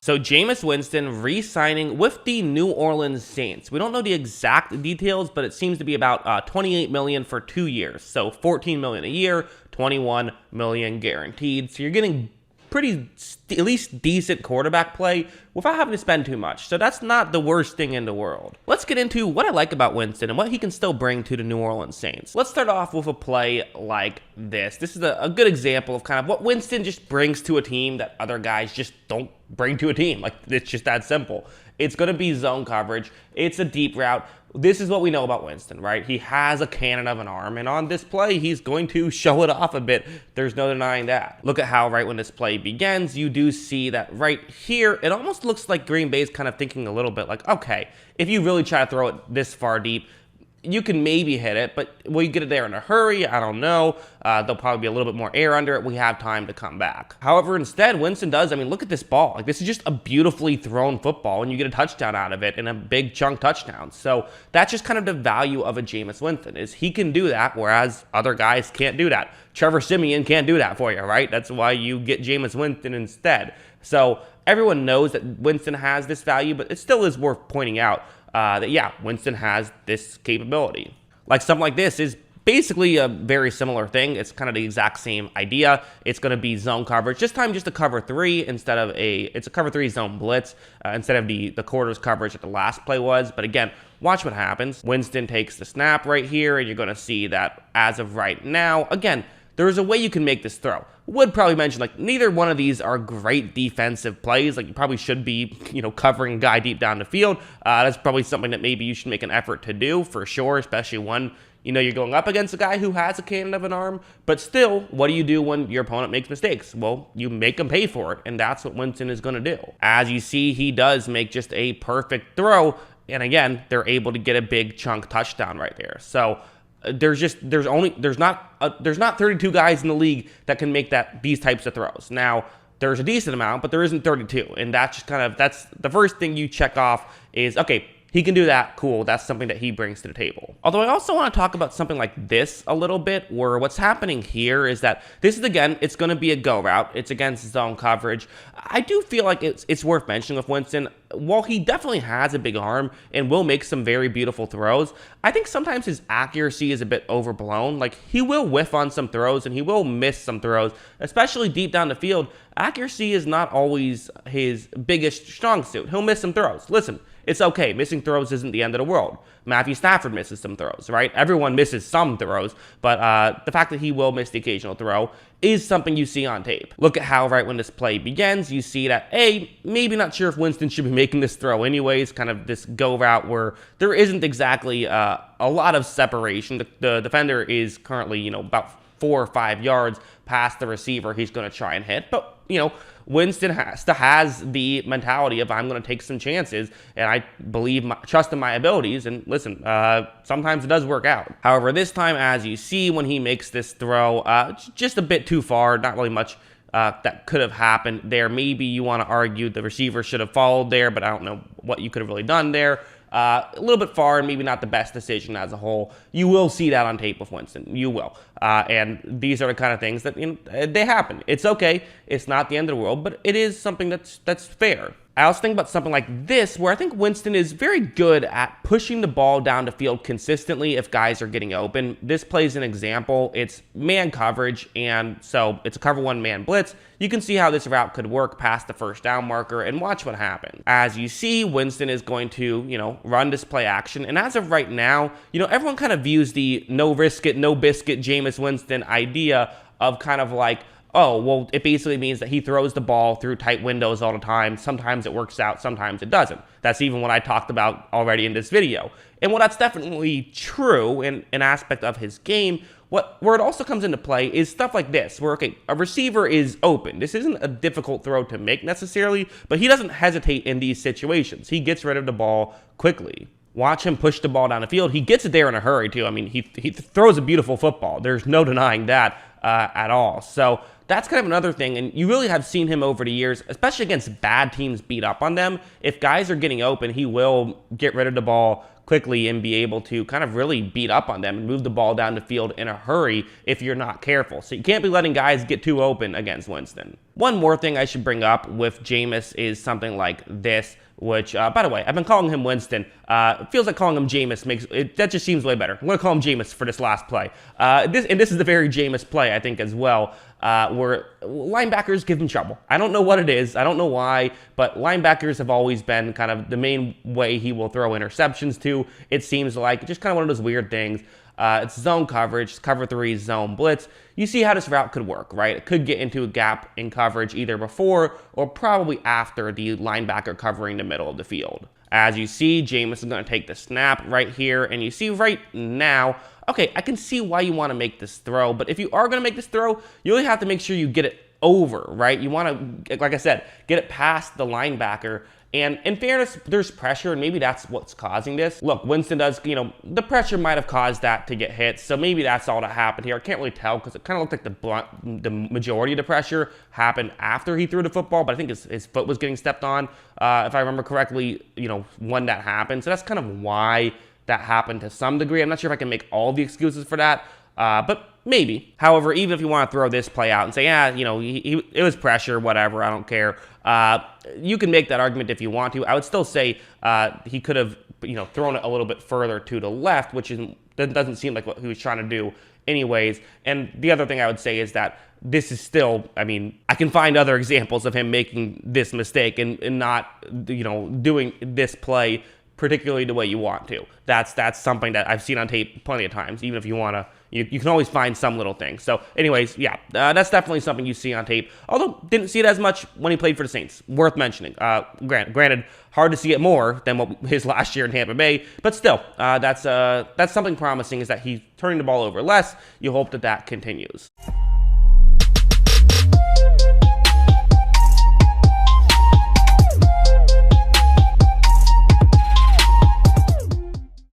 So Jameis Winston re-signing with the New Orleans Saints. We don't know the exact details, but it seems to be about $28 million for 2 years. So $14 million a year, $21 million guaranteed. So you're getting pretty, at least decent quarterback play without having to spend too much. So that's not the worst thing in the world. Let's get into what I like about Winston and what he can still bring to the New Orleans Saints. Let's start off with a play like this. This is a good example of kind of what Winston just brings to a team that other guys just don't bring to a team. Like, it's just that simple. It's going to be zone coverage. It's a deep route. This is what we know about Winston, right? He has a cannon of an arm, and on this play, he's going to show it off a bit. There's no denying that. Look at how right when this play begins, you do see that right here, it almost looks like Green Bay's kind of thinking a little bit like, okay, if you really try to throw it this far deep, you can maybe hit it, but will you get it there in a hurry? I don't know. There'll probably be a little bit more air under it. We have time to come back. However, instead, Winston does. I mean, look at this ball. Like, this is just a beautifully thrown football, and you get a touchdown out of it and a big chunk touchdown. So that's just kind of the value of a Jameis Winston, is he can do that, whereas other guys can't do that. Trevor Siemian can't do that for you, right? That's why you get Jameis Winston instead. So everyone knows that Winston has this value, but it still is worth pointing out that, yeah, Winston has this capability. Like, something like this is basically a very similar thing. It's kind of the exact same idea. It's going to be zone coverage. This time just a cover 3 instead of it's a cover 3 zone blitz instead of the quarters coverage that the last play was. But again, watch what happens. Winston takes the snap right here, and you're going to see that as of right now, again, there's a way you can make this throw. Would probably mention, like, neither one of these are great defensive plays. Like, you probably should be, covering a guy deep down the field. That's probably something that maybe you should make an effort to do for sure, especially when, you're going up against a guy who has a cannon of an arm. But still, what do you do when your opponent makes mistakes? Well, you make them pay for it, and that's what Winston is going to do. As you see, he does make just a perfect throw, and again, they're able to get a big chunk touchdown right there. So there's not 32 guys in the league that can make these types of throws. Now, there's a decent amount, but there isn't 32, and that's just that's the first thing you check off is, okay, he can do that. Cool. That's something that he brings to the table. Although I also want to talk about something like this a little bit, where what's happening here is that this is, again, it's going to be a go route. It's against zone coverage. I do feel like it's worth mentioning with Winston. While he definitely has a big arm and will make some very beautiful throws, I think sometimes his accuracy is a bit overblown. Like, he will whiff on some throws and he will miss some throws, especially deep down the field. Accuracy is not always his biggest strong suit. He'll miss some throws. Listen, it's okay. Missing throws isn't the end of the world. Matthew Stafford misses some throws, right? Everyone misses some throws, but the fact that he will miss the occasional throw is something you see on tape. Look at how right when this play begins, you see that, maybe not sure if Winston should be making this throw anyways, kind of this go route where there isn't exactly a lot of separation. The defender is currently, about 4 or 5 yards past the receiver he's going to try and hit. But, Winston has the mentality of, I'm going to take some chances, and I trust in my abilities. And listen, sometimes it does work out. However, this time, as you see, when he makes this throw, just a bit too far, not really much that could have happened there. Maybe you want to argue the receiver should have followed there, but I don't know what you could have really done there. A little bit far and maybe not the best decision as a whole. You will see that on tape with Winston. You will. And these are the kind of things that they happen. It's okay. It's not the end of the world, but it is something that's fair. I also think about something like this, where I think Winston is very good at pushing the ball down the field consistently if guys are getting open. This plays an example. It's man coverage, and so it's a cover 1 man blitz. You can see how this route could work past the first down marker, and watch what happens. As you see, Winston is going to, run this play action, and as of right now, everyone kind of views the no risk it, no biscuit Jameis Winston idea of kind of like, oh, well, it basically means that he throws the ball through tight windows all the time. Sometimes it works out, sometimes it doesn't. That's even what I talked about already in this video. And while that's definitely true in an aspect of his game, where it also comes into play is stuff like this, where, okay, a receiver is open. This isn't a difficult throw to make necessarily, but he doesn't hesitate in these situations. He gets rid of the ball quickly. Watch him push the ball down the field. He gets it there in a hurry, too. I mean, he throws a beautiful football. There's no denying that at all. So that's kind of another thing, and you really have seen him over the years, especially against bad teams, beat up on them. If guys are getting open, he will get rid of the ball quickly and be able to kind of really beat up on them and move the ball down the field in a hurry if you're not careful. So you can't be letting guys get too open against Winston. One more thing I should bring up with Jameis is something like this, which, by the way, I've been calling him Winston. It feels like calling him Jameis that just seems way better. I'm going to call him Jameis for this last play. This is the very Jameis play, I think, as well, where linebackers give him trouble. I don't know what it is. I don't know why, but linebackers have always been kind of the main way he will throw interceptions to. It seems like just kind of one of those weird things. It's zone coverage, cover 3, zone blitz. You see how this route could work, right? It could get into a gap in coverage either before or probably after the linebacker covering the middle of the field. As you see, Jameis is going to take the snap right here, and you see right now, okay, I can see why you want to make this throw, but if you are going to make this throw, you really have to make sure you get it over, right? You want to, like I said, get it past the linebacker. And in fairness, there's pressure, and maybe that's what's causing this. Look, Winston does, the pressure might have caused that to get hit, so maybe that's all that happened here. I can't really tell because it kind of looked like the majority of the pressure happened after he threw the football, but I think his foot was getting stepped on, if I remember correctly, when that happened. So that's kind of why that happened to some degree. I'm not sure if I can make all the excuses for that, but maybe. However, even if you want to throw this play out and say, it was pressure, whatever, I don't care. You can make that argument if you want to. I would still say he could have, thrown it a little bit further to the left, that doesn't seem like what he was trying to do anyways. And the other thing I would say is that this is still, I can find other examples of him making this mistake and not, doing this play particularly the way you want to. That's something that I've seen on tape plenty of times, even if you want to. You can always find some little thing. So anyways, yeah, that's definitely something you see on tape. Although, didn't see it as much when he played for the Saints. Worth mentioning. Granted, hard to see it more than what his last year in Tampa Bay. But still, that's something promising, is that he's turning the ball over less. You hope that continues.